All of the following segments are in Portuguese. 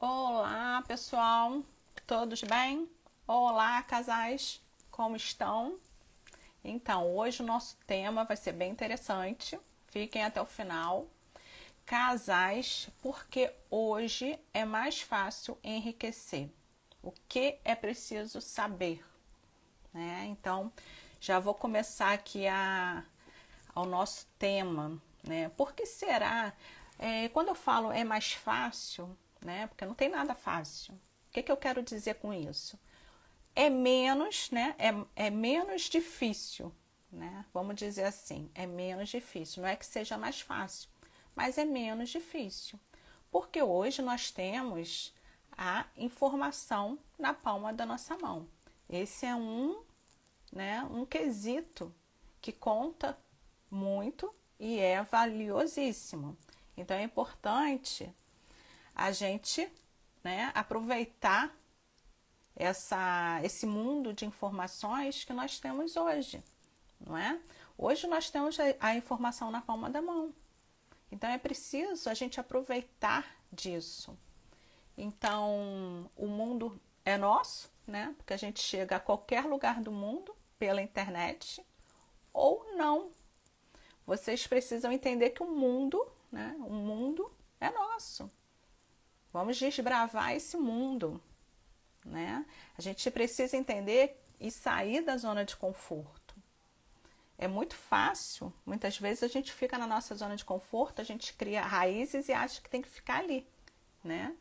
Olá, pessoal, todos bem? Olá, casais, como estão? Então, hoje o nosso tema vai ser bem interessante, fiquem até o final. Casais, porque hoje é mais fácil enriquecer. O que é preciso saber? Né? Então, já vou começar aqui ao nosso tema, né? Por que será? Quando eu falo é mais fácil, né? Porque não tem nada fácil. O que eu quero dizer com isso? É menos, né? É menos difícil, né? Vamos dizer assim, é menos difícil. Não é que seja mais fácil, mas é menos difícil. Porque hoje nós temos a informação na palma da nossa mão. Esse é um quesito que conta muito e é valiosíssimo. Então é importante a gente, né, aproveitar esse mundo de informações que nós temos hoje, não é? Hoje nós temos a informação na palma da mão. Então é preciso a gente aproveitar disso. Então o mundo é nosso, né? Porque a gente chega a qualquer lugar do mundo pela internet ou não. Vocês precisam entender que o mundo, né? O mundo é nosso. Vamos desbravar esse mundo, né? A gente precisa entender e sair da zona de conforto. É muito fácil, muitas vezes a gente fica na nossa zona de conforto, a gente cria raízes e acha que tem que ficar ali, né?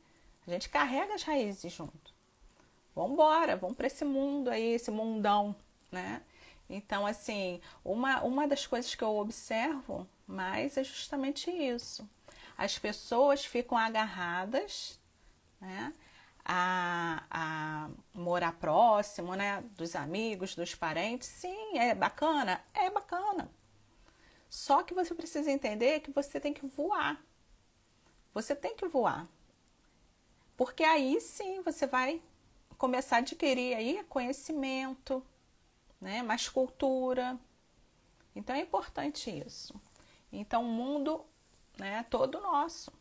A gente carrega as raízes junto. Vamos embora, vamos para esse mundo aí, esse mundão, né? Então, assim, uma das coisas que eu observo mais é justamente isso. As pessoas ficam agarradas, né, a morar próximo, né, dos amigos, dos parentes. Sim, é bacana? É bacana. Só que você precisa entender que você tem que voar. Você tem que voar. Porque aí sim você vai começar a adquirir aí conhecimento, né, mais cultura. Então é importante isso. Então o mundo, né, todo nosso.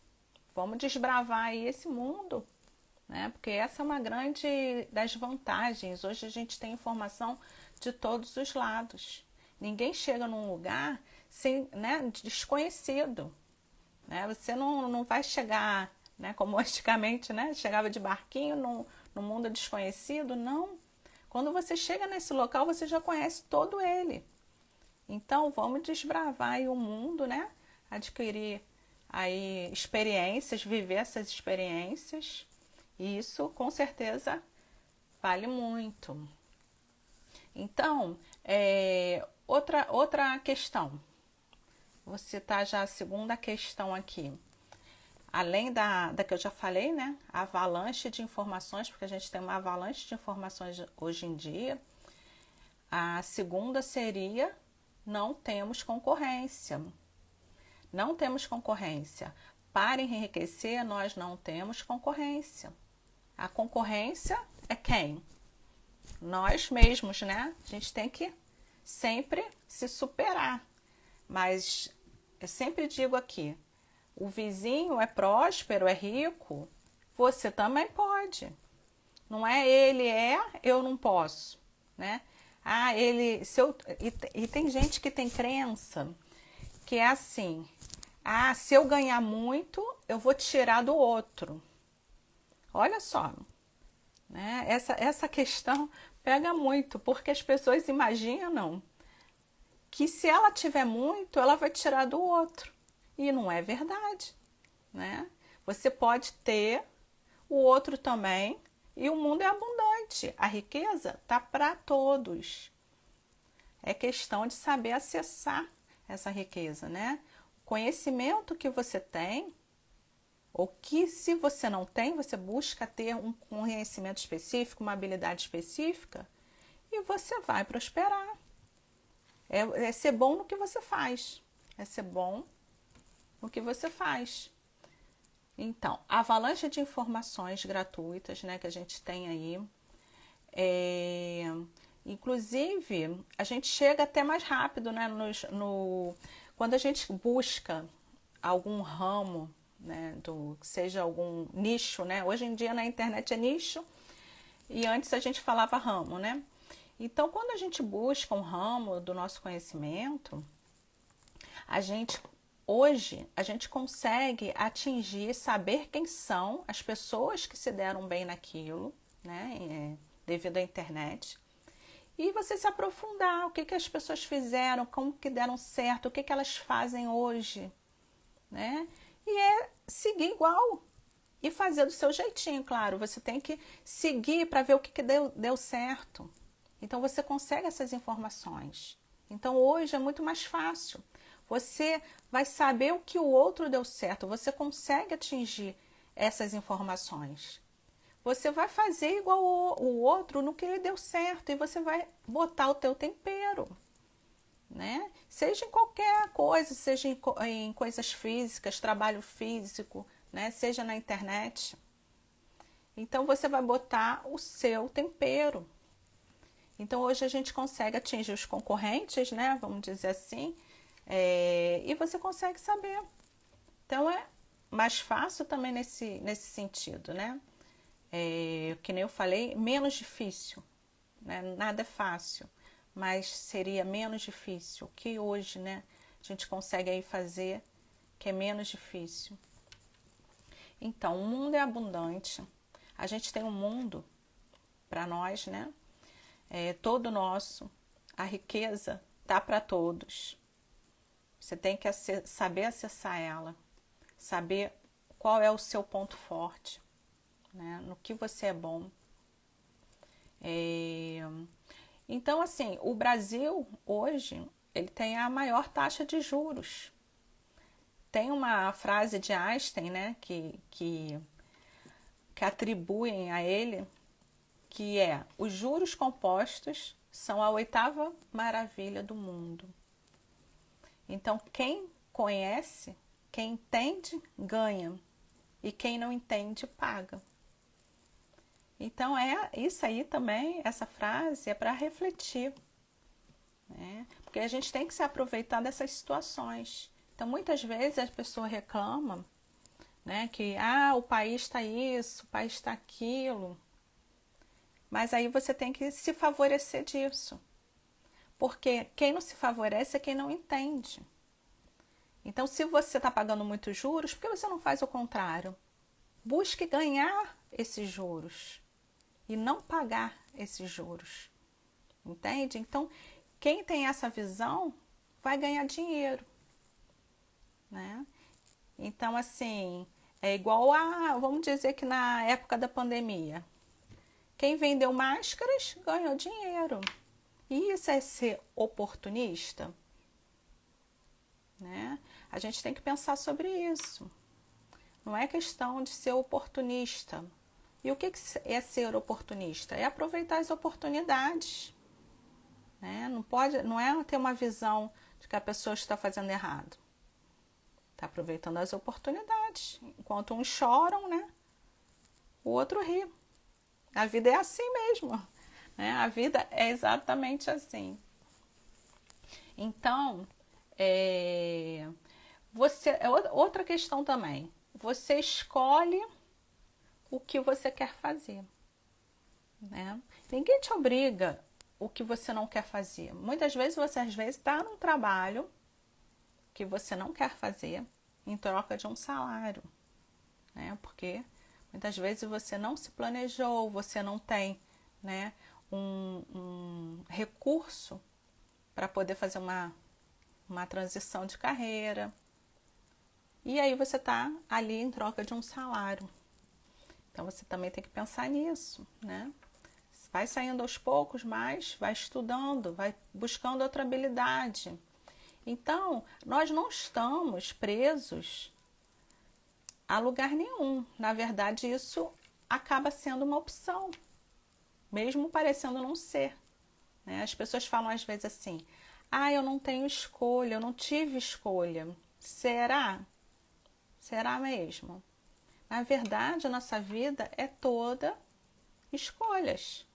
Vamos desbravar aí esse mundo, né? Porque essa é uma grande das vantagens. Hoje a gente tem informação de todos os lados. Ninguém chega num lugar sem, né, desconhecido, né? Você não vai chegar, né, como antigamente, né, chegava de barquinho no mundo desconhecido, não. Quando você chega nesse local, você já conhece todo ele. Então, vamos desbravar aí o mundo, né? Adquirir aí experiências, viver essas experiências. E isso, com certeza, vale muito. Então, outra questão. Vou citar já a segunda questão aqui. Além da que eu já falei, né? Avalanche de informações, porque a gente tem uma avalanche de informações hoje em dia. A segunda seria: não temos concorrência. Não temos concorrência. Para enriquecer, nós não temos concorrência. A concorrência é quem? Nós mesmos, né? A gente tem que sempre se superar. Mas eu sempre digo aqui, o vizinho é próspero, é rico, você também pode. Não é ele eu não posso, né? Ah, ele, se eu, e tem gente que tem crença que é assim: ah, se eu ganhar muito, eu vou tirar do outro. Olha só, né? Essa questão pega muito, porque as pessoas imaginam que se ela tiver muito, ela vai tirar do outro. E não é verdade, né? Você pode ter, o outro também, e o mundo é abundante. A riqueza está para todos. É questão de saber acessar essa riqueza, né? O conhecimento que você tem, ou que se você não tem, você busca ter um conhecimento específico, uma habilidade específica, e você vai prosperar. É ser bom no que você faz. É ser bom no que você faz. Então, a avalanche de informações gratuitas, né, que a gente tem aí, inclusive, a gente chega até mais rápido, né, quando a gente busca algum ramo, né, que seja algum nicho, né? Hoje em dia na internet é nicho e antes a gente falava ramo, né? Então, quando a gente busca um ramo do nosso conhecimento, hoje a gente consegue atingir, saber quem são as pessoas que se deram bem naquilo, né? Devido à internet. E você se aprofundar, o que as pessoas fizeram, como que deram certo, o que elas fazem hoje, né? E é seguir igual e fazer do seu jeitinho, claro. Você tem que seguir para ver o que deu certo. Então você consegue essas informações. Então hoje é muito mais fácil. Você vai saber o que o outro deu certo. Você consegue atingir essas informações. Você vai fazer igual o outro no que ele deu certo e você vai botar o teu tempero, né? Seja em qualquer coisa, seja em coisas físicas, trabalho físico, né? Seja na internet. Então você vai botar o seu tempero. Então hoje a gente consegue atingir os concorrentes, né? Vamos dizer assim, e você consegue saber. Então é mais fácil também nesse sentido, né? Que nem eu falei, menos difícil, né? Nada é fácil, mas seria menos difícil. O que hoje, né, a gente consegue aí fazer que é menos difícil. Então, o mundo é abundante. A gente tem um mundo para nós, né? Todo nosso. A riqueza tá para todos. Você tem que saber acessar ela, saber qual é o seu ponto forte, né? No que você é bom. Então, assim, o Brasil hoje ele tem a maior taxa de juros. Tem uma frase de Einstein, né, que atribuem a ele, que é: os juros compostos são a oitava maravilha do mundo. Então, quem conhece, quem entende, ganha. E quem não entende, paga. Então, isso aí também, essa frase é para refletir, né? Porque a gente tem que se aproveitar dessas situações. Então, muitas vezes as pessoas reclamam, né, que o país está isso, o país está aquilo. Mas aí você tem que se favorecer disso. Porque quem não se favorece é quem não entende. Então, se você está pagando muitos juros, por que você não faz o contrário? Busque ganhar esses juros e não pagar esses juros. Entende? Então, quem tem essa visão vai ganhar dinheiro, né? Então, assim, é igual vamos dizer que na época da pandemia, quem vendeu máscaras ganhou dinheiro. E isso é ser oportunista, né? A gente tem que pensar sobre isso. Não é questão de ser oportunista. E o que é ser oportunista? É aproveitar as oportunidades, né? Não é ter uma visão de que a pessoa está fazendo errado. Está aproveitando as oportunidades. Enquanto uns choram, né, o outro ri. A vida é assim mesmo, né? A vida é exatamente assim. Então, outra questão também. Você escolhe o que você quer fazer, né? Ninguém te obriga o que você não quer fazer. Muitas vezes você está num trabalho que você não quer fazer em troca de um salário, né? Porque muitas vezes você não se planejou, você não tem, né, um recurso para poder fazer uma transição de carreira. E aí você está ali em troca de um salário. Então você também tem que pensar nisso, né? Vai saindo aos poucos, mas vai estudando, vai buscando outra habilidade. Então, nós não estamos presos a lugar nenhum. Na verdade, isso acaba sendo uma opção, mesmo parecendo não ser, né? As pessoas falam às vezes assim: eu não tenho escolha, eu não tive escolha. Será? Será mesmo? Na verdade, a nossa vida é toda escolhas.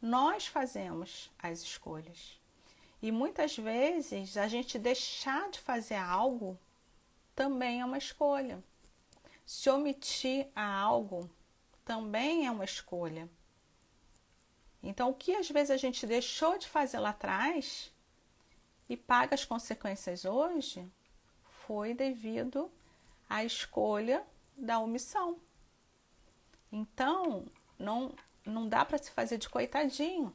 Nós fazemos as escolhas. E muitas vezes a gente deixar de fazer algo também é uma escolha. Se omitir a algo também é uma escolha. Então, o que às vezes a gente deixou de fazer lá atrás e paga as consequências hoje, foi devido à escolha da omissão. Então, não dá para se fazer de coitadinho,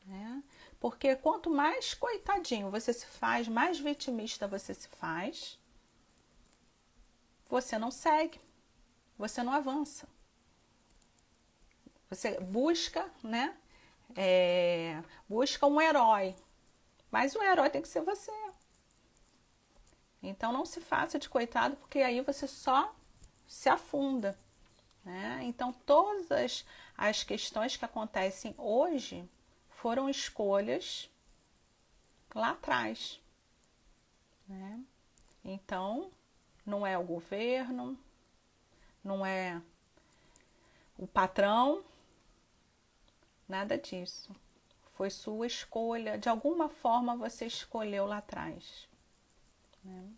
né? Porque quanto mais coitadinho você se faz, mais vitimista você se faz, você não segue, você não avança. Você busca, né? Busca um herói, mas o herói tem que ser você. Então não se faça de coitado, porque aí você só se afunda, né? Então todas as questões que acontecem hoje foram escolhas lá atrás, né? Então não é o governo, não é o patrão, nada disso. Foi sua escolha, de alguma forma você escolheu lá atrás, né?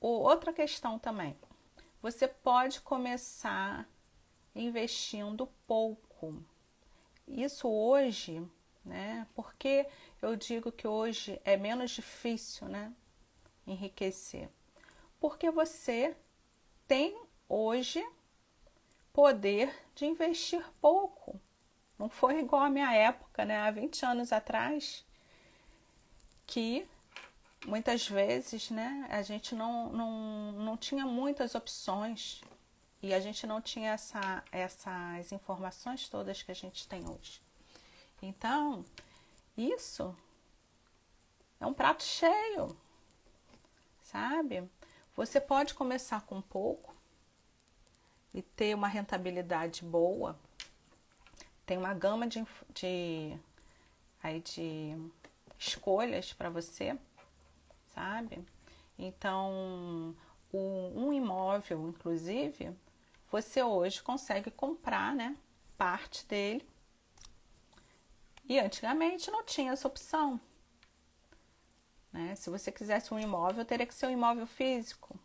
Outra questão também, você pode começar investindo pouco. Isso hoje, né? Porque eu digo que hoje é menos difícil, né? Enriquecer. Porque você tem hoje poder de investir pouco. Não foi igual à minha época, né? Há 20 anos atrás, que muitas vezes, né, a gente não tinha muitas opções e a gente não tinha essas informações todas que a gente tem hoje. Então, isso é um prato cheio, sabe? Você pode começar com pouco e ter uma rentabilidade boa. Tem uma gama de escolhas para você, sabe? Então, um imóvel, inclusive, você hoje consegue comprar, né, parte dele. E antigamente não tinha essa opção, né? Se você quisesse um imóvel, teria que ser um imóvel físico,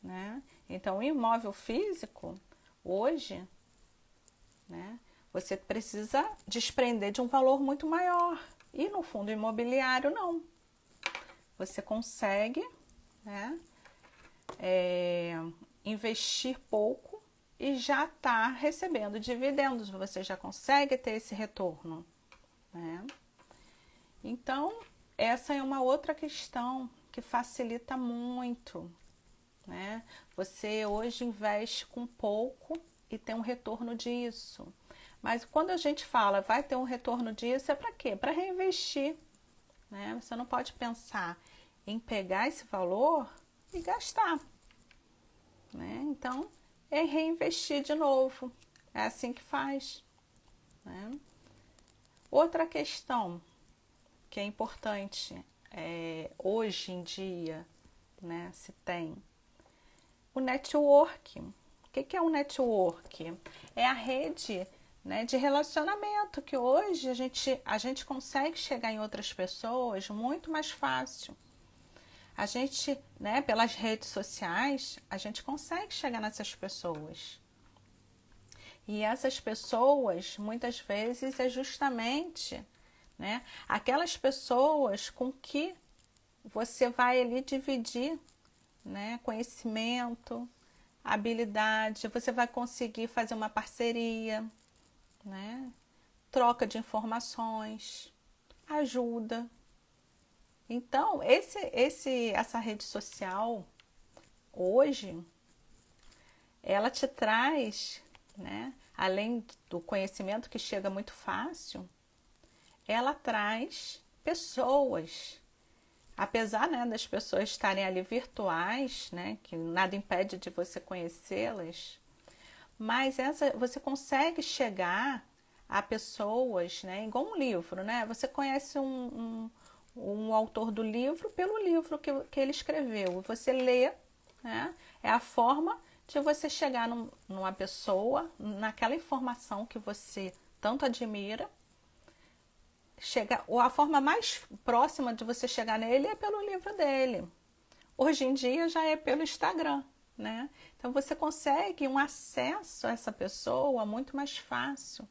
né? Então, o imóvel físico, hoje, né, você precisa desprender de um valor muito maior. E no fundo imobiliário, não. Você consegue, né, investir pouco e já está recebendo dividendos. Você já consegue ter esse retorno, né? Então, essa é uma outra questão que facilita muito, né? Você hoje investe com pouco e tem um retorno disso. Mas quando a gente fala vai ter um retorno disso, é para quê? Para reinvestir, né? Você não pode pensar em pegar esse valor e gastar, né? Então, é reinvestir de novo. É assim que faz, né? Outra questão que é importante hoje em dia, né, se tem o network. O que é o network? É a rede, né, de relacionamento que hoje a gente consegue chegar em outras pessoas muito mais fácil. A gente, né, pelas redes sociais, a gente consegue chegar nessas pessoas. E essas pessoas, muitas vezes, é justamente, né, aquelas pessoas com que você vai ali dividir, né, conhecimento, habilidade, você vai conseguir fazer uma parceria, né, troca de informações, ajuda. Então, essa rede social, hoje, ela te traz, né, além do conhecimento que chega muito fácil, ela traz pessoas. Apesar, né, das pessoas estarem ali virtuais, né, que nada impede de você conhecê-las, mas você consegue chegar a pessoas, né, igual um livro, né? Você conhece um autor do livro pelo livro que ele escreveu. Você lê, né? É a forma de você chegar numa pessoa, naquela informação que você tanto admira. Ou a forma mais próxima de você chegar nele é pelo livro dele. Hoje em dia já é pelo Instagram, né? Então você consegue um acesso a essa pessoa muito mais fácil.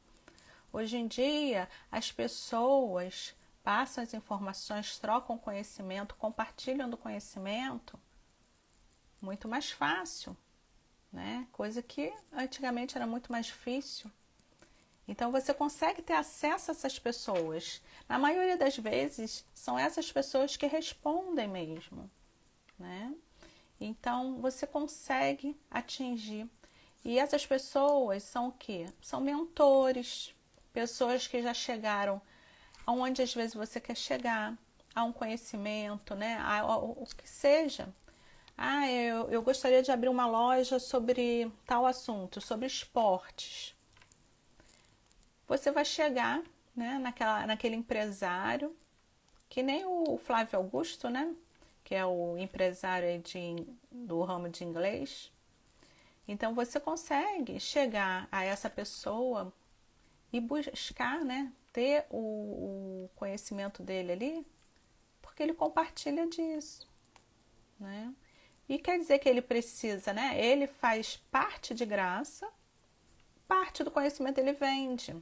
Hoje em dia as pessoas passam as informações, trocam conhecimento, compartilham do conhecimento muito mais fácil, né? Coisa que antigamente era muito mais difícil. Então você consegue ter acesso a essas pessoas. Na maioria das vezes são essas pessoas que respondem mesmo, né? Então você consegue atingir. E essas pessoas são o quê? São mentores, pessoas que já chegaram aonde às vezes você quer chegar, a um conhecimento, né? O que seja. Eu gostaria de abrir uma loja sobre tal assunto, sobre esportes. Você vai chegar, né, naquele empresário, que nem o Flávio Augusto, né? Que é o empresário do ramo de inglês. Então você consegue chegar a essa pessoa e buscar, né, ter o conhecimento dele ali, porque ele compartilha disso, né? E quer dizer que ele precisa, né? Ele faz parte de graça, parte do conhecimento ele vende.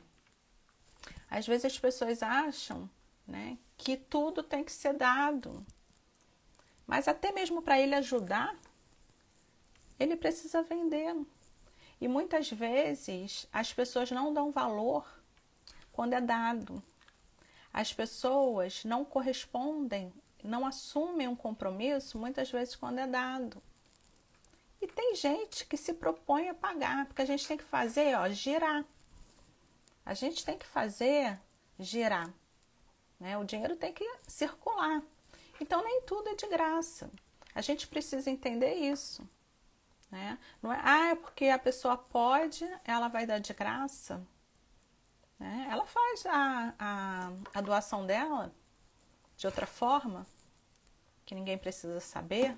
Às vezes as pessoas acham, né, que tudo tem que ser dado. Mas até mesmo para ele ajudar, ele precisa vender. E muitas vezes as pessoas não dão valor quando é dado. As pessoas não correspondem, não assumem um compromisso, muitas vezes quando é dado. E tem gente que se propõe a pagar, porque a gente tem que fazer, girar. A gente tem que fazer girar, né? O dinheiro tem que circular. Então nem tudo é de graça. A gente precisa entender isso, né? Não é, é porque a pessoa pode, ela vai dar de graça, né? Ela faz a doação dela de outra forma, que ninguém precisa saber,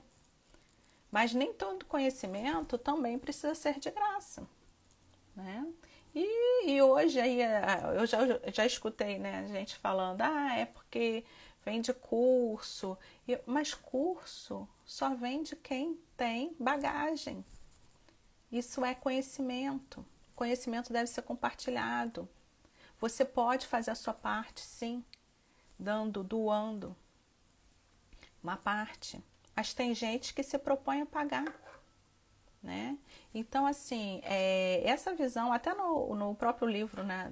mas nem todo conhecimento também precisa ser de graça, né? E hoje aí eu já escutei, né, gente falando, é porque vende curso, mas curso só vende quem tem bagagem. Isso é conhecimento. Conhecimento deve ser compartilhado. Você pode fazer a sua parte, sim, doando uma parte. Mas tem gente que se propõe a pagar, né? Então, assim, essa visão, até no próprio livro, né,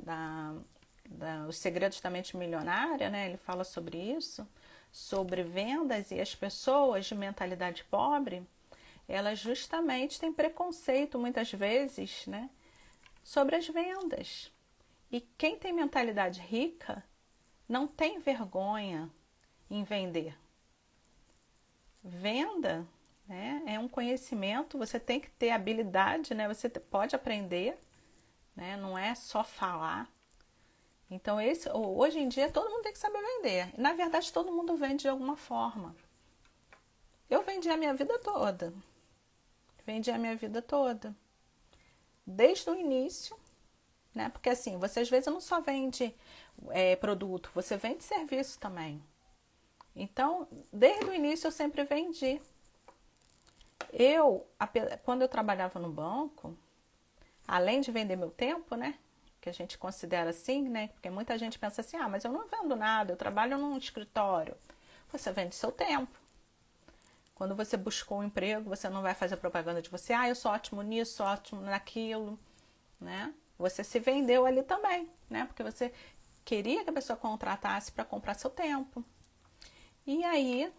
Os Segredos da Mente Milionária, né, ele fala sobre isso, sobre vendas, e as pessoas de mentalidade pobre, elas justamente têm preconceito, muitas vezes, né, sobre as vendas. E quem tem mentalidade rica não tem vergonha em vender. Venda, né, é um conhecimento, você tem que ter habilidade, né, você pode aprender, né, não é só falar. Então, hoje em dia, todo mundo tem que saber vender. Na verdade, todo mundo vende de alguma forma. Eu vendi a minha vida toda. Desde o início, né? Porque assim, você às vezes não só vende produto, você vende serviço também. Então, desde o início eu sempre vendi. Quando eu trabalhava no banco, além de vender meu tempo, né? Que a gente considera assim, né? Porque muita gente pensa assim, mas eu não vendo nada, eu trabalho num escritório. Você vende seu tempo. Quando você buscou um emprego, você não vai fazer propaganda de você, eu sou ótimo nisso, sou ótimo naquilo, né? Você se vendeu ali também, né? Porque você queria que a pessoa contratasse para comprar seu tempo. E aí,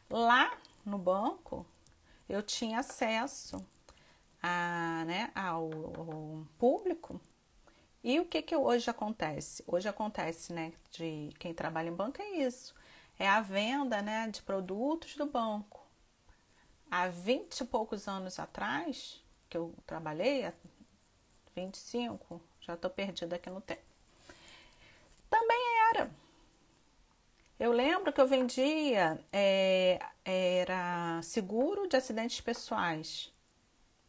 lá no banco, eu tinha acesso ao público. E o que hoje acontece? Hoje acontece, né, de quem trabalha em banco é isso. É a venda, né, de produtos do banco. Há 20 e poucos anos atrás, que eu trabalhei, 25, já estou perdida aqui no tempo. Também era. Eu lembro que eu vendia, era seguro de acidentes pessoais.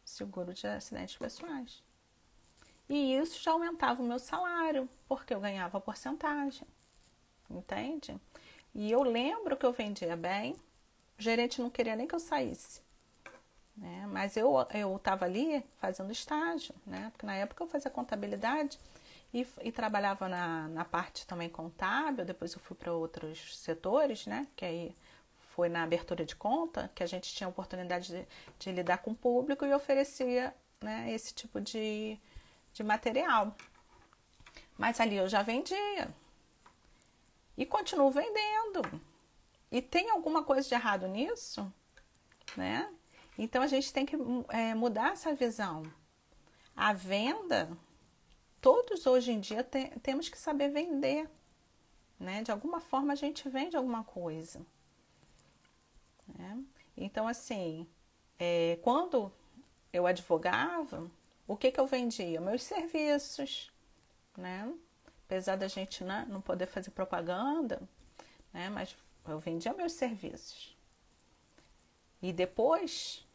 Seguro de acidentes pessoais. E isso já aumentava o meu salário, porque eu ganhava porcentagem. Entende? E eu lembro que eu vendia bem, O gerente não queria nem que eu saísse, né? Mas eu estava ali fazendo estágio, né? Porque na época eu fazia contabilidade e trabalhava na parte também contábil. Depois eu fui para outros setores, né? Que aí foi na abertura de conta que a gente tinha a oportunidade de lidar com o público e oferecia, né, esse tipo de material. Mas ali eu já vendia e continuo vendendo. E tem alguma coisa de errado nisso, né? Então a gente tem que mudar essa visão. A venda, todos hoje em dia temos que saber vender, né? De alguma forma a gente vende alguma coisa, né? Então, assim, quando eu advogava, o que eu vendia? Meus serviços, né? Apesar da gente, né, não poder fazer propaganda, né? Mas eu vendia meus serviços. E depois,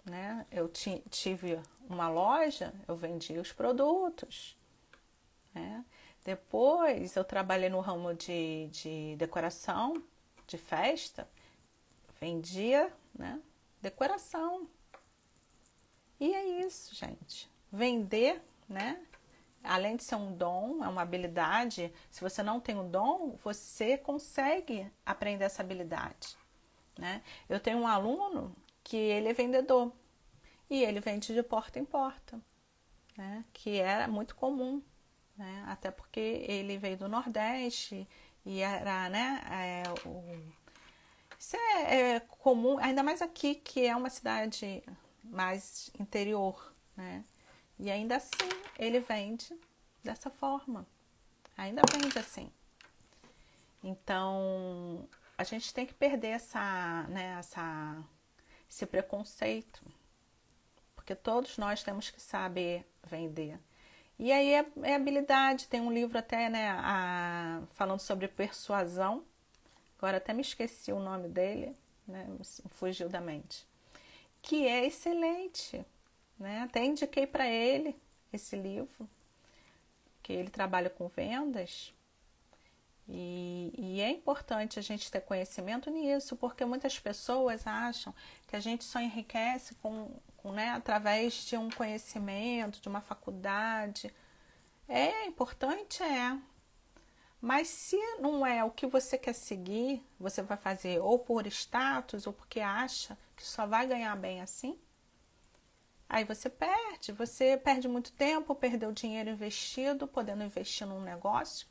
né, eu tive uma loja, eu vendia os produtos, né? Depois eu trabalhei no ramo de decoração, de festa, vendia, né, decoração. E é isso, gente. Vender, né? Além de ser um dom, é uma habilidade. Se você não tem o dom, você consegue aprender essa habilidade, né? Eu tenho um aluno que ele é vendedor e ele vende de porta em porta, né? Que era muito comum, né? Até porque ele veio do Nordeste e era, né? Isso é comum, ainda mais aqui, que é uma cidade mais interior, né? E ainda assim ele vende dessa forma, ainda vende assim. Então a gente tem que perder esse preconceito, porque todos nós temos que saber vender. E aí é habilidade, tem um livro até, né, falando sobre persuasão, agora até me esqueci o nome dele, né, fugiu da mente, que é excelente, né? Até indiquei para ele esse livro, que ele trabalha com vendas, e é importante a gente ter conhecimento nisso, porque muitas pessoas acham que a gente só enriquece né, através de um conhecimento, de uma faculdade. É importante, mas se não é o que você quer seguir, você vai fazer ou por status ou porque acha que só vai ganhar bem assim, aí você perde muito tempo, perdeu dinheiro investido, podendo investir num negócio.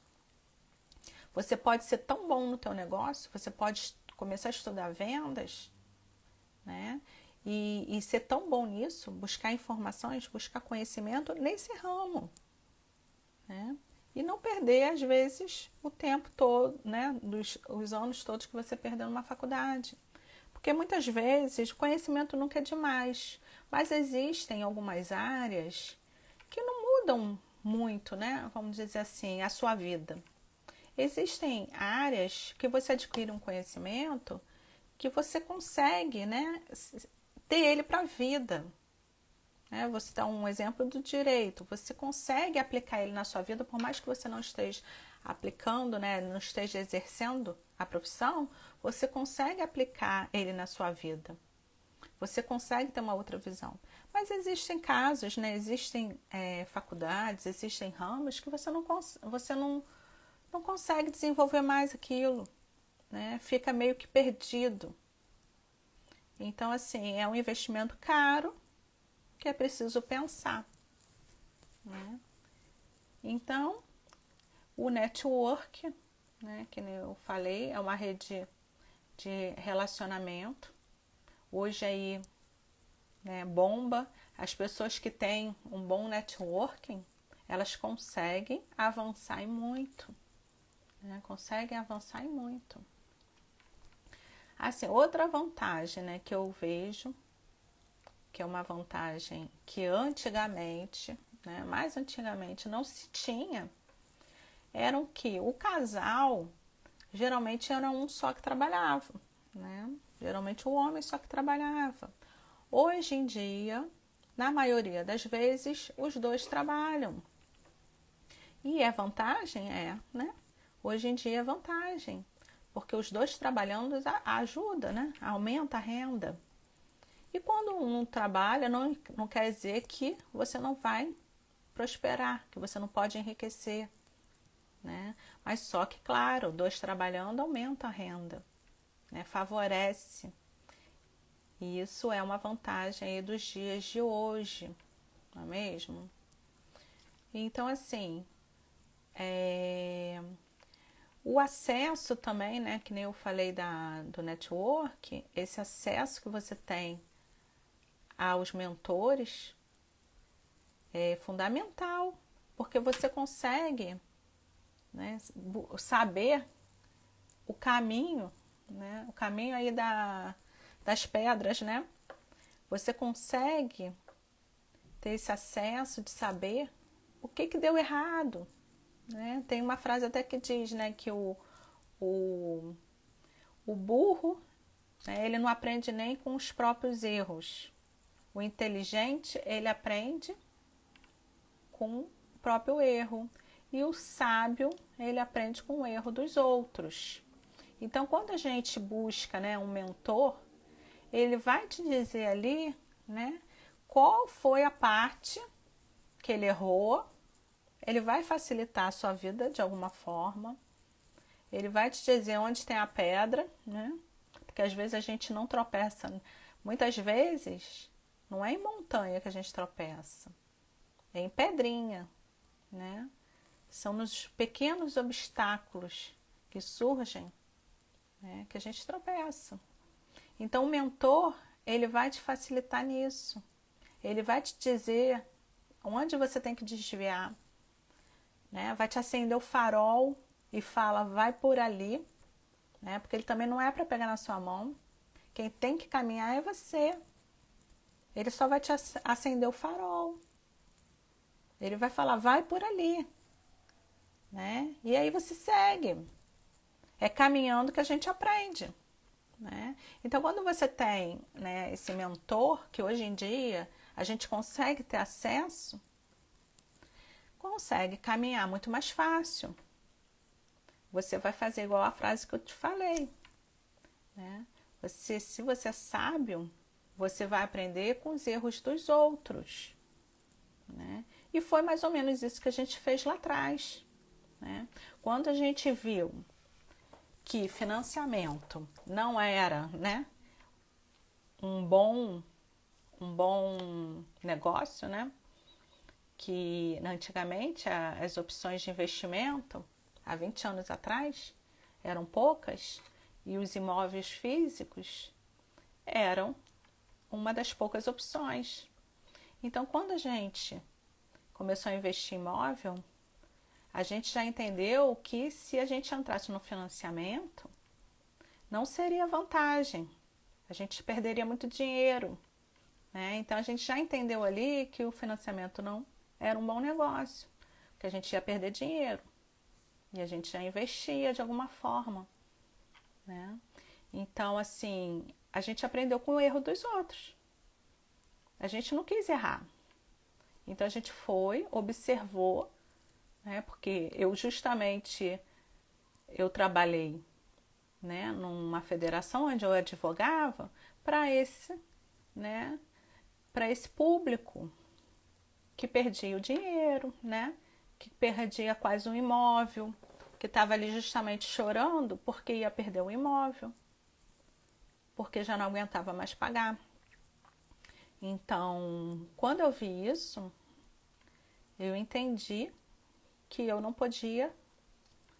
Você pode ser tão bom no teu negócio, você pode começar a estudar vendas, né? E ser tão bom nisso, buscar informações, buscar conhecimento nesse ramo, né? E não perder, às vezes, o tempo todo, né? Os anos todos que você perdeu numa faculdade. Porque muitas vezes o conhecimento nunca é demais, mas existem algumas áreas que não mudam muito, né? Vamos dizer assim, a sua vida. Existem áreas que você adquire um conhecimento que você consegue, né, ter ele para a vida. Vou citar um exemplo do direito. Você consegue aplicar ele na sua vida, por mais que você não esteja aplicando, né, não esteja exercendo a profissão, você consegue aplicar ele na sua vida. Você consegue ter uma outra visão. Mas existem casos, né, existem faculdades, existem ramos que você não consegue desenvolver mais aquilo, né? Fica meio que perdido. Então, assim, é um investimento caro que é preciso pensar, né? Então, o network, né, que eu falei, é uma rede de relacionamento. Hoje aí, né, bomba. As pessoas que têm um bom networking, elas conseguem avançar em muito. Conseguem avançar em muito. Assim, outra vantagem, né, que eu vejo, que é uma vantagem que antigamente, né, mais antigamente não se tinha, eram que o casal geralmente era um só que trabalhava, né? Geralmente o homem só que trabalhava. Hoje em dia, na maioria das vezes, os dois trabalham. E é vantagem? Né? Hoje em dia é vantagem, porque os dois trabalhando ajuda, né? Aumenta a renda. E quando um trabalha, não quer dizer que você não vai prosperar, que você não pode enriquecer, né? Mas só que, claro, dois trabalhando aumenta a renda, né? Favorece. E isso é uma vantagem aí dos dias de hoje, não é mesmo? Então, assim, o acesso também, né? Que nem eu falei do network, esse acesso que você tem aos mentores é fundamental, porque você consegue, né, saber o caminho, né? O caminho aí das pedras, né? Você consegue ter esse acesso de saber o que deu errado, né? Tem uma frase até que diz, né, que o burro, né, ele não aprende nem com os próprios erros. O inteligente, ele aprende com o próprio erro. E o sábio, ele aprende com o erro dos outros. Então, quando a gente busca, né, um mentor, ele vai te dizer ali, né, qual foi a parte que ele errou. Ele vai facilitar a sua vida de alguma forma. Ele vai te dizer onde tem a pedra, né? Porque às vezes a gente não tropeça. Muitas vezes não é em montanha que a gente tropeça, é em pedrinha, né? São nos pequenos obstáculos que surgem, né, que a gente tropeça. Então o mentor, ele vai te facilitar nisso. Ele vai te dizer onde você tem que desviar, né? Vai te acender o farol e fala, vai por ali, né? Porque ele também não é para pegar na sua mão. Quem tem que caminhar é você. Ele só vai te acender o farol. Ele vai falar, vai por ali, né? E aí você segue. É caminhando que a gente aprende, né? Então, quando você tem, né, esse mentor, que hoje em dia a gente consegue ter acesso, consegue caminhar muito mais fácil. Você vai fazer igual a frase que eu te falei, né? Se você é sábio, você vai aprender com os erros dos outros, né? E foi mais ou menos isso que a gente fez lá atrás, né? Quando a gente viu que financiamento não era, né, um bom negócio, né? Que antigamente as opções de investimento, há 20 anos atrás, eram poucas e os imóveis físicos eram uma das poucas opções. Então, quando a gente começou a investir em imóvel, a gente já entendeu que se a gente entrasse no financiamento, não seria vantagem. A gente perderia muito dinheiro, né? Então, a gente já entendeu ali que o financiamento não era um bom negócio, que a gente ia perder dinheiro. E a gente já investia de alguma forma, né? Então, assim, a gente aprendeu com o erro dos outros. A gente não quis errar. Então, a gente foi, observou, né? Porque eu trabalhei, né, numa federação onde eu advogava para esse, né, para esse público que perdia o dinheiro, né, que perdia quase um imóvel, que estava ali justamente chorando porque ia perder o imóvel, porque já não aguentava mais pagar. Então, quando eu vi isso, eu entendi que eu não podia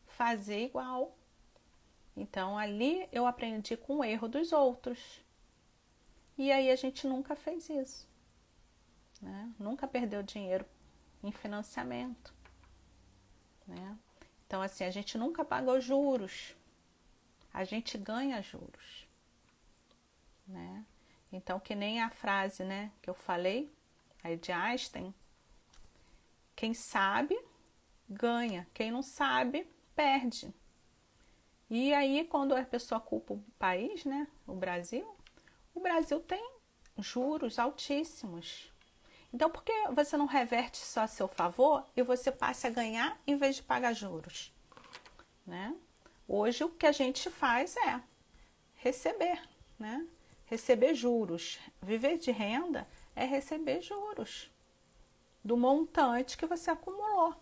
fazer igual. Então, ali eu aprendi com o erro dos outros. E aí a gente nunca fez isso, né? Nunca perdeu dinheiro em financiamento, né? Então, assim, a gente nunca pagou juros. A gente ganha juros, né? Então, que nem a frase, né, que eu falei, aí de Einstein, quem sabe, ganha. Quem não sabe, perde. E aí, quando a pessoa culpa o país, né, o Brasil tem juros altíssimos. Então, por que você não reverte só a seu favor e você passe a ganhar em vez de pagar juros, né? Hoje o que a gente faz é receber, né? Receber juros. Viver de renda é receber juros do montante que você acumulou.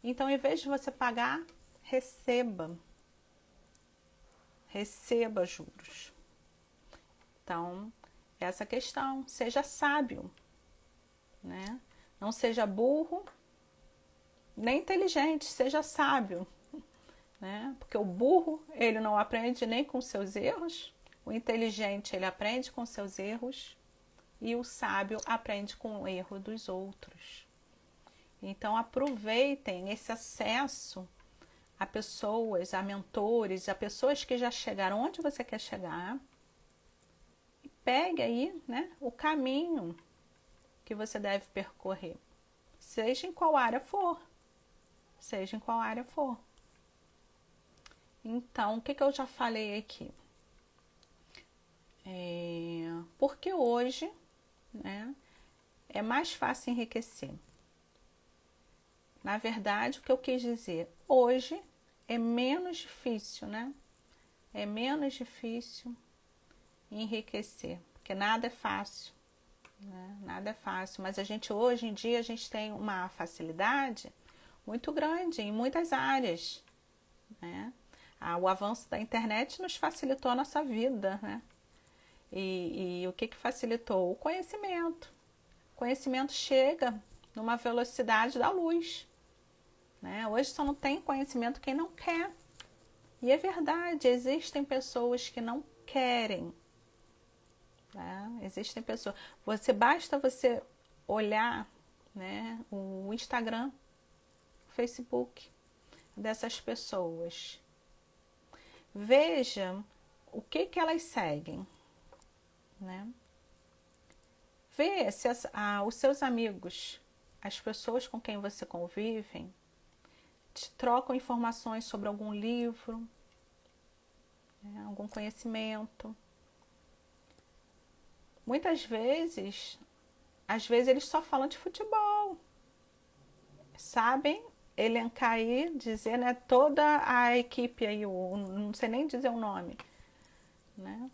Então, em vez de você pagar, receba. Receba juros. Então, essa questão, seja sábio, né? Não seja burro, nem inteligente, seja sábio, né? Porque o burro, ele não aprende nem com seus erros, o inteligente, ele aprende com seus erros, e o sábio aprende com o erro dos outros. Então, aproveitem esse acesso a pessoas, a mentores, a pessoas que já chegaram onde você quer chegar, e pegue aí, né, o caminho que você deve percorrer, seja em qual área for. Seja em qual área for. Então, o que eu já falei aqui? Porque hoje, né, é mais fácil enriquecer. Na verdade, o que eu quis dizer, hoje é menos difícil, né? É menos difícil enriquecer, porque nada é fácil, né? Nada é fácil, mas hoje em dia, a gente tem uma facilidade muito grande em muitas áreas, né? O avanço da internet nos facilitou a nossa vida, né? E o que facilitou? O conhecimento. O conhecimento chega numa velocidade da luz, né? Hoje só não tem conhecimento quem não quer. E é verdade, existem pessoas que não querem. Né? Existem pessoas. Basta você olhar, né, o Instagram, o Facebook dessas pessoas. Veja o que elas seguem. Né? Vê se os seus amigos, as pessoas com quem você convive, te trocam informações sobre algum livro, né, algum conhecimento. Muitas vezes, eles só falam de futebol. Sabem elencar aí, dizer, né, toda a equipe aí, não sei nem dizer o nome, né?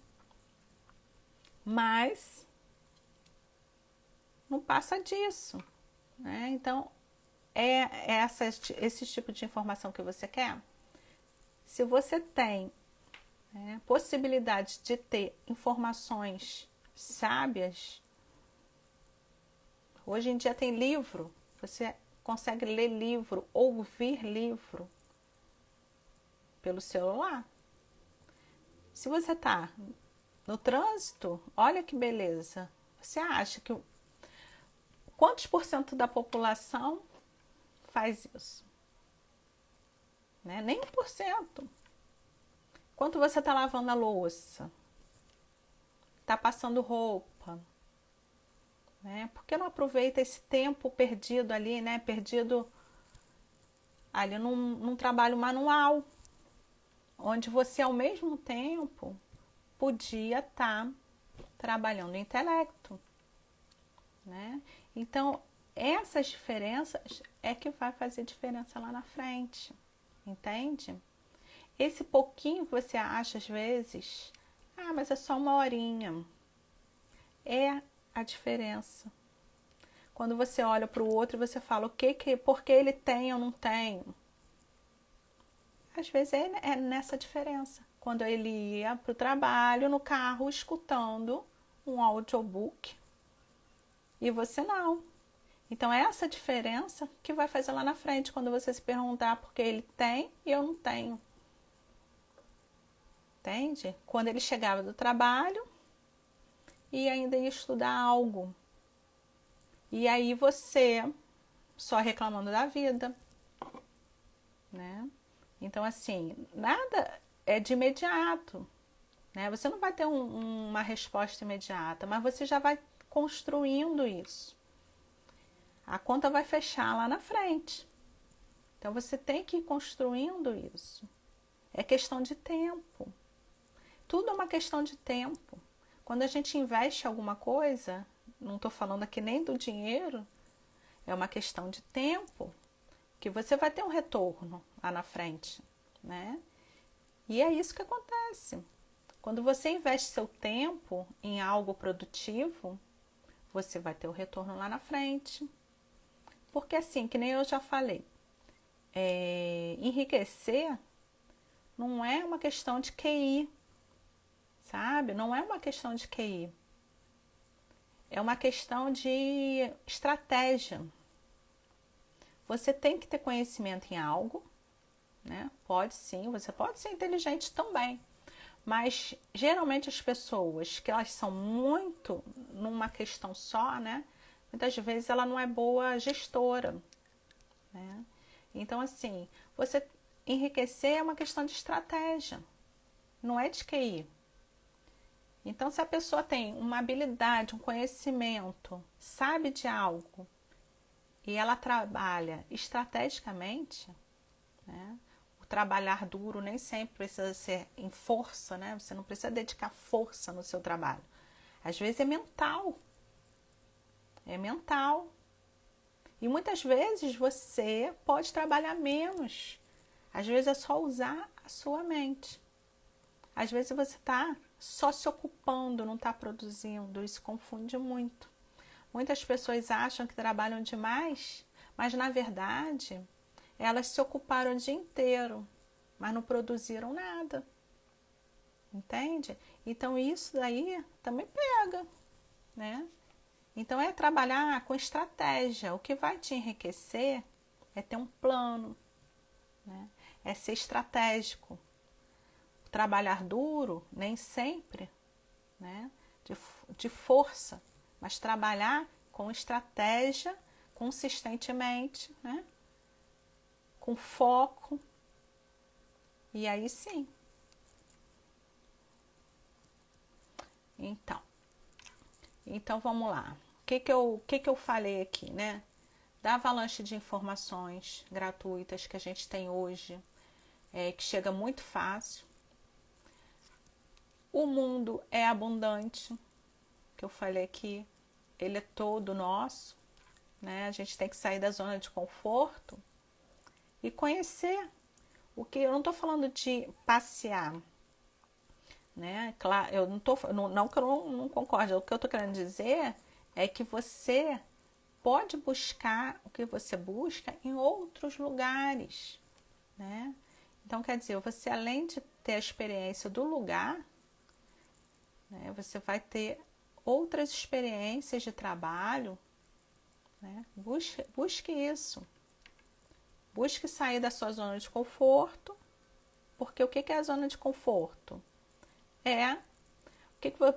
Mas não passa disso, né? Então, esse tipo de informação que você quer? Se você tem, né, possibilidade de ter informações sábias, hoje em dia tem livro, você consegue ler livro, ouvir livro pelo celular. Se você está no trânsito, olha que beleza. Você acha que quantos por cento da população faz isso? Né? Nem 1%. Enquanto você está lavando a louça, está passando roupa, né? Por que não aproveita esse tempo perdido ali, né? Perdido ali num trabalho manual, onde você ao mesmo tempo podia estar trabalhando o intelecto, né? Então, essas diferenças é que vai fazer diferença lá na frente, entende? Esse pouquinho que você acha às vezes, mas é só uma horinha, é a diferença. Quando você olha para o outro e você fala, por que ele tem ou não tem? Às vezes é nessa diferença. Quando ele ia para o trabalho, no carro, escutando um audiobook, e você não. Então, é essa diferença que vai fazer lá na frente, quando você se perguntar por que ele tem e eu não tenho. Entende? Quando ele chegava do trabalho e ainda ia estudar algo. E aí você só reclamando da vida, né? Então, assim, nada é de imediato, né? Você não vai ter uma resposta imediata, mas você já vai construindo isso. A conta vai fechar lá na frente. Então, você tem que ir construindo isso. É questão de tempo. Tudo é uma questão de tempo. Quando a gente investe em alguma coisa, não estou falando aqui nem do dinheiro, é uma questão de tempo que você vai ter um retorno lá na frente. né? E é isso que acontece. Quando você investe seu tempo em algo produtivo, você vai ter o retorno lá na frente. Porque assim, que nem eu já falei, enriquecer não é uma questão de QI, sabe? Não é uma questão de QI. É uma questão de estratégia. Você tem que ter conhecimento em algo, né? Pode sim, você pode ser inteligente também. Mas geralmente as pessoas que elas são muito numa questão só, né? Muitas vezes ela não é boa gestora, né? Então assim, você enriquecer é uma questão de estratégia, não é de QI. Então se a pessoa tem uma habilidade, um conhecimento, sabe de algo e ela trabalha estrategicamente, né? O trabalhar duro nem sempre precisa ser em força, né? Você não precisa dedicar força no seu trabalho. Às vezes é mental. É mental. E muitas vezes você pode trabalhar menos. Às vezes é só usar a sua mente. Às vezes você está só se ocupando, não está produzindo. Isso confunde muito. Muitas pessoas acham que trabalham demais, mas na verdade elas se ocuparam o dia inteiro, mas não produziram nada. Entende? Então isso daí também pega, né? Então é trabalhar com estratégia. O que vai te enriquecer é ter um plano, né? É ser estratégico. Trabalhar duro nem sempre, né? De força, mas trabalhar com estratégia, consistentemente, né? Com foco. E aí sim. Então vamos lá. O que eu falei aqui, né? Da avalanche de informações gratuitas que a gente tem hoje, que chega muito fácil. O mundo é abundante, que eu falei aqui, ele é todo nosso, né? A gente tem que sair da zona de conforto e conhecer o que. Eu não estou falando de passear, né? Claro, eu não tô, não que eu não concorde. O que eu estou querendo dizer é que você pode buscar o que você busca em outros lugares, né? Então, quer dizer, você além de ter a experiência do lugar, né, você vai ter outras experiências de trabalho, né? Busque isso. Busque sair da sua zona de conforto, porque o que é a zona de conforto?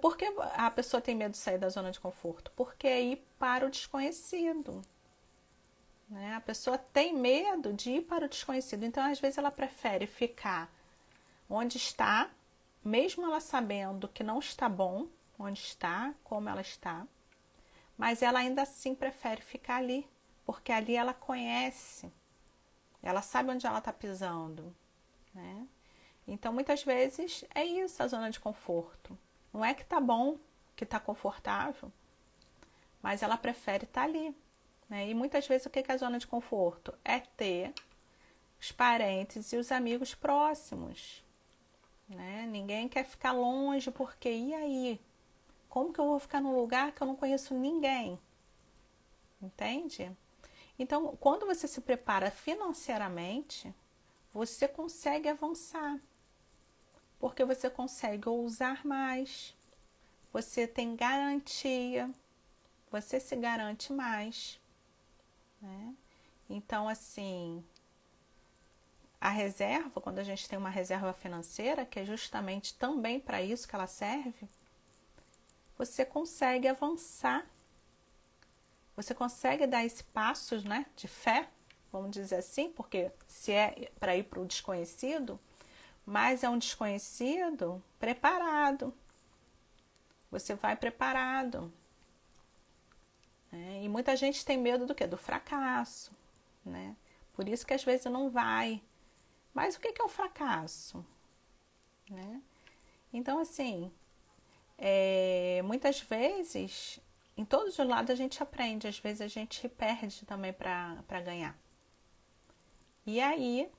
Por que a pessoa tem medo de sair da zona de conforto? Porque é ir para o desconhecido. Né? A pessoa tem medo de ir para o desconhecido. Então, às vezes, ela prefere ficar onde está, mesmo ela sabendo que não está bom onde está, como ela está, mas ela ainda assim prefere ficar ali, porque ali ela conhece, ela sabe onde ela está pisando. Né? Então, muitas vezes, é isso a zona de conforto. Não é que tá bom, que tá confortável, mas ela prefere estar ali. Né? E muitas vezes o que é a zona de conforto? É ter os parentes e os amigos próximos. Né? Ninguém quer ficar longe porque, e aí? Como que eu vou ficar num lugar que eu não conheço ninguém? Entende? Então, quando você se prepara financeiramente, você consegue avançar. Porque você consegue ousar mais, você tem garantia, você se garante mais, né? Então, assim, a reserva, quando a gente tem uma reserva financeira, que é justamente também para isso que ela serve, você consegue avançar, você consegue dar esse passo, né, de fé, vamos dizer assim, porque se é para ir para o desconhecido, mas é um desconhecido preparado. Você vai preparado. Né? E muita gente tem medo do quê? Do fracasso. Né? Por isso que às vezes não vai. Mas o que é o fracasso? Né? Então, assim, muitas vezes, em todos os lados a gente aprende. Às vezes a gente perde também para ganhar. E aí,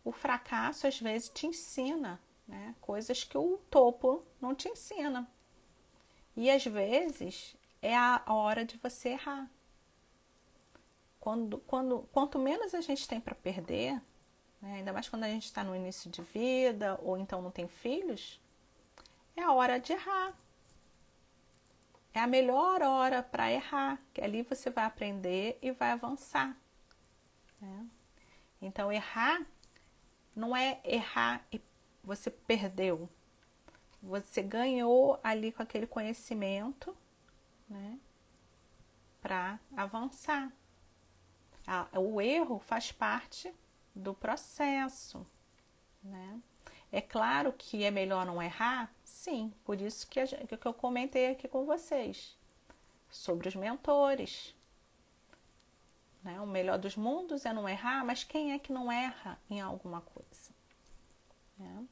o fracasso às vezes te ensina, né, coisas que o topo não te ensina. E às vezes é a hora de você errar. Quanto menos a gente tem para perder, né, ainda mais quando a gente está no início de vida ou então não tem filhos, é a hora de errar. É a melhor hora para errar, que ali você vai aprender e vai avançar, né? Então, errar não é errar e você perdeu. Você ganhou ali com aquele conhecimento, né, para avançar. O erro faz parte do processo, né? É claro que é melhor não errar, sim, por isso que eu comentei aqui com vocês sobre os mentores, né? O melhor dos mundos é não errar, mas quem é que não erra em alguma coisa, né?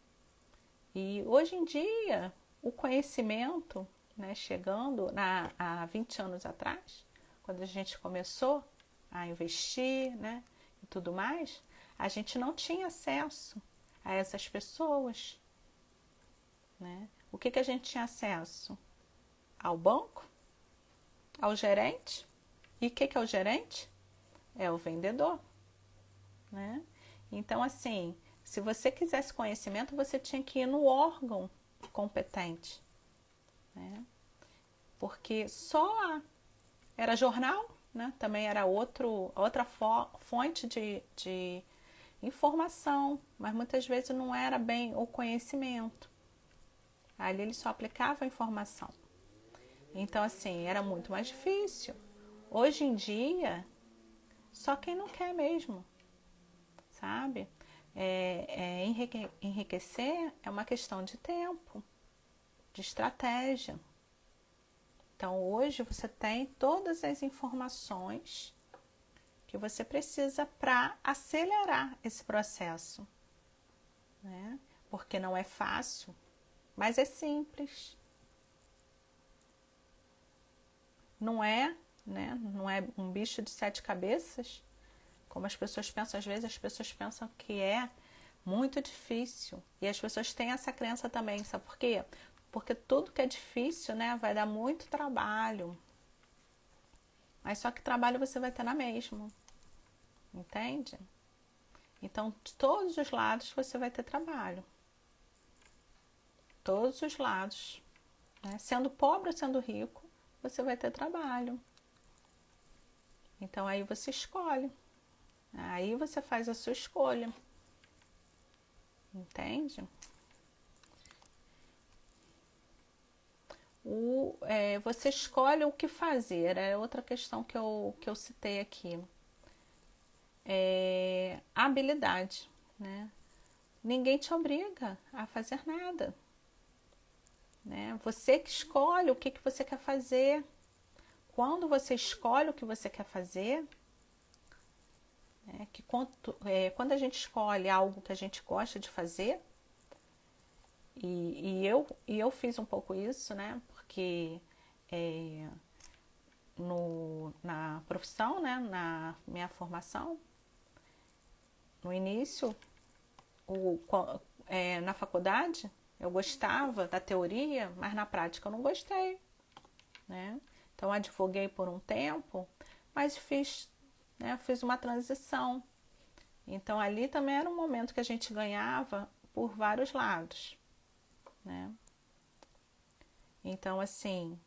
E hoje em dia, o conhecimento, né, chegando há 20 anos atrás, quando a gente começou a investir, né, e tudo mais, a gente não tinha acesso a essas pessoas, né? O que a gente tinha acesso? Ao banco, ao gerente. E o que é o gerente? É o vendedor, né? Então, assim, se você quisesse conhecimento, você tinha que ir no órgão competente, né? Porque só lá era jornal, né? Também era outra fonte de informação, mas muitas vezes não era bem o conhecimento. Ali ele só aplicava a informação. Então, assim, era muito mais difícil. Hoje em dia, só quem não quer mesmo, sabe? Enriquecer é uma questão de tempo, de estratégia. Então, hoje você tem todas as informações que você precisa para acelerar esse processo, né? Porque não é fácil, mas é simples. Não é, né? Não é um bicho de 7 cabeças, como as pessoas pensam. Às vezes as pessoas pensam que é muito difícil. E as pessoas têm essa crença também, sabe por quê? Porque tudo que é difícil, né, vai dar muito trabalho. Mas só que trabalho você vai ter na mesma. Entende? Então, de todos os lados você vai ter trabalho. Todos os lados, né? Sendo pobre ou sendo rico, você vai ter trabalho. Então, aí você escolhe. Aí você faz a sua escolha. Entende? Você escolhe o que fazer. É outra questão que eu citei aqui. A habilidade, né? Ninguém te obriga a fazer nada, né? Você que escolhe o que você quer fazer. Quando você escolhe o que você quer fazer, né, quando a gente escolhe algo que a gente gosta de fazer, eu fiz um pouco isso, né? Porque na profissão, né, na minha formação, no início, na faculdade, eu gostava da teoria, mas na prática eu não gostei, né? Então, advoguei por um tempo, mas fiz uma transição. Então, ali também era um momento que a gente ganhava por vários lados, né? Então, assim,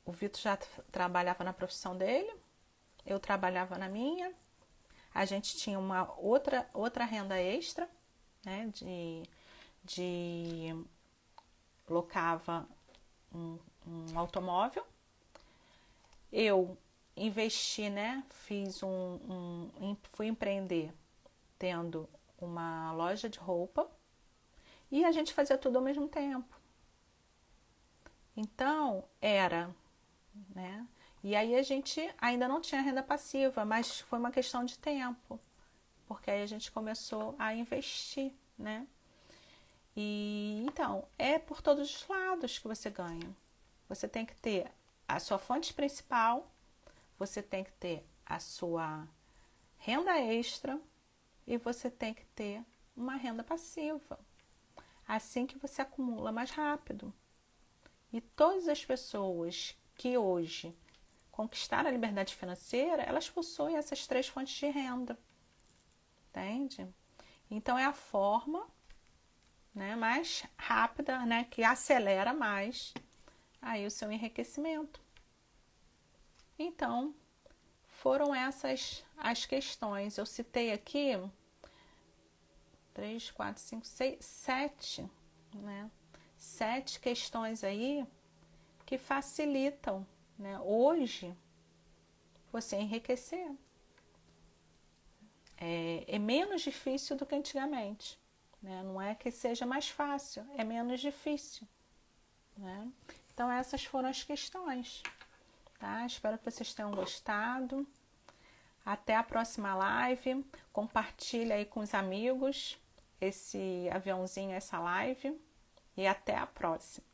o Vitor já trabalhava na profissão dele, eu trabalhava na minha, a gente tinha uma outra renda extra, né? Locava um automóvel. Eu investi, né? Fui empreender tendo uma loja de roupa e a gente fazia tudo ao mesmo tempo. Então, né? E aí a gente ainda não tinha renda passiva, mas foi uma questão de tempo, porque aí a gente começou a investir, né? E então, é por todos os lados que você ganha. Você tem que ter a sua fonte principal, você tem que ter a sua renda extra, e você tem que ter uma renda passiva. Assim que você acumula mais rápido. E todas as pessoas que hoje conquistaram a liberdade financeira, elas possuem essas 3 fontes de renda. Entende? Então, é a forma, né, mais rápida, né, que acelera mais aí o seu enriquecimento. Então, foram essas as questões. Eu citei aqui 3, 4, 5, 6, 7, né? 7 questões aí que facilitam, né, hoje você enriquecer. É menos difícil do que antigamente, né? Não é que seja mais fácil, é menos difícil, né? Então essas foram as questões, tá? Espero que vocês tenham gostado. Até a próxima live. Compartilha aí com os amigos esse aviãozinho, essa live. E até a próxima.